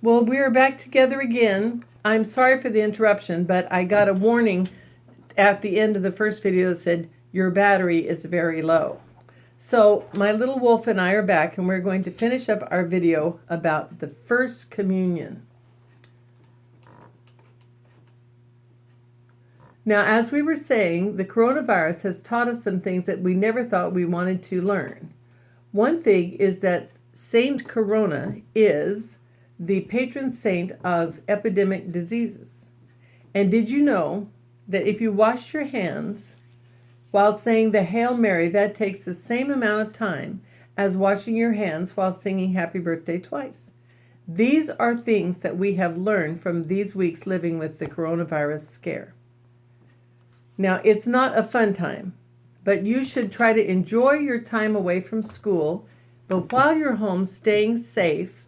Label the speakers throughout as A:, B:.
A: Well, we are back together again. I'm sorry for the interruption, but I got a warning at the end of the first video that said, your battery is very low. So my little wolf and I are back, and we're going to finish up our video about the first communion. Now, as we were saying, the coronavirus has taught us some things that we never thought we wanted to learn. One thing is that Saint Corona is the patron saint of epidemic diseases. And did you know that if you wash your hands while saying the Hail Mary, that takes the same amount of time as washing your hands while singing Happy Birthday twice? These are things that we have learned from these weeks living with the coronavirus scare. Now, it's not a fun time, but you should try to enjoy your time away from school. But while you're home, staying safe,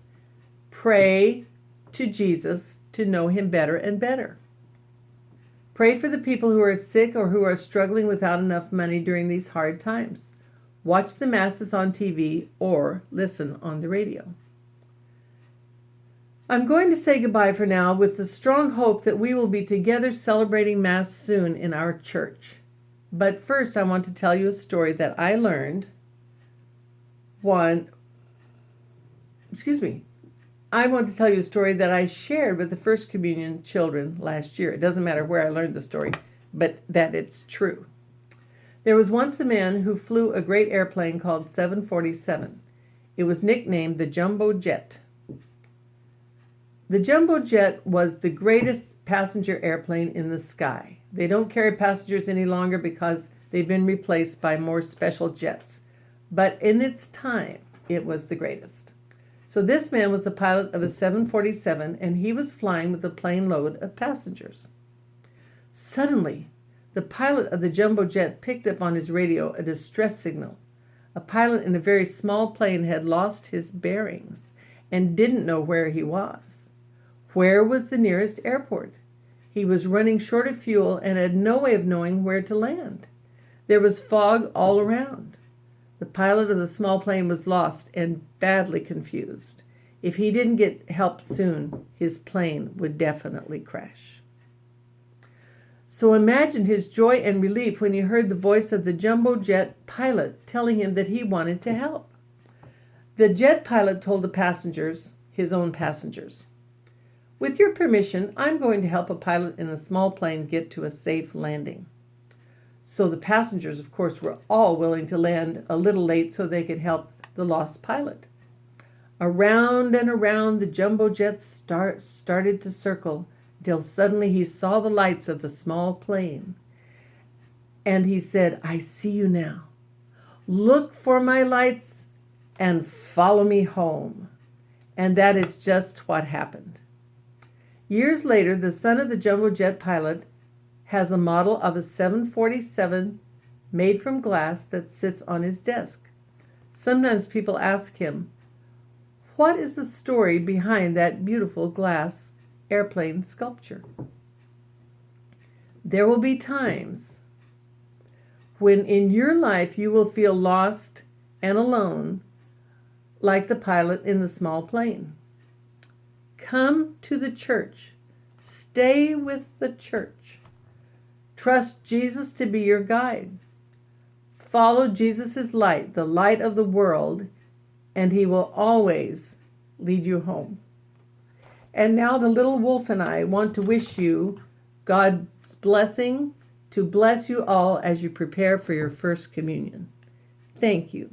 A: pray to Jesus to know him better and better. Pray for the people who are sick or who are struggling without enough money during these hard times. Watch the masses on TV or listen on the radio. I'm going to say goodbye for now with the strong hope that we will be together celebrating Mass soon in our church. But first, I want to tell you a story that I learned. I want to tell you a story that I shared with the First Communion children last year. It doesn't matter where I learned the story, but that it's true. There was once a man who flew a great airplane called 747. It was nicknamed the Jumbo Jet. The Jumbo Jet was the greatest passenger airplane in the sky. They don't carry passengers any longer because they've been replaced by more special jets. But in its time, it was the greatest. So this man was the pilot of a 747, and he was flying with a plane load of passengers. Suddenly, the pilot of the jumbo jet picked up on his radio a distress signal. A pilot in a very small plane had lost his bearings and didn't know where he was. Where was the nearest airport? He was running short of fuel and had no way of knowing where to land. There was fog all around. The pilot of the small plane was lost and badly confused. If he didn't get help soon, his plane would definitely crash. So imagine his joy and relief when he heard the voice of the jumbo jet pilot telling him that he wanted to help. The jet pilot told the passengers, his own passengers, "With your permission, I'm going to help a pilot in a small plane get to a safe landing." So the passengers, of course, were all willing to land a little late so they could help the lost pilot. Around and around the jumbo jet started to circle until suddenly he saw the lights of the small plane. And he said, "I see you now. Look for my lights and follow me home." And that is just what happened. Years later, the son of the jumbo jet pilot has a model of a 747 made from glass that sits on his desk. Sometimes people ask him, "What is the story behind that beautiful glass airplane sculpture?" There will be times when in your life you will feel lost and alone, like the pilot in the small plane. Come to the church. Stay with the church. Trust Jesus to be your guide. Follow Jesus' light, the light of the world, and he will always lead you home. And now the little wolf and I want to wish you God's blessing to bless you all as you prepare for your first communion. Thank you.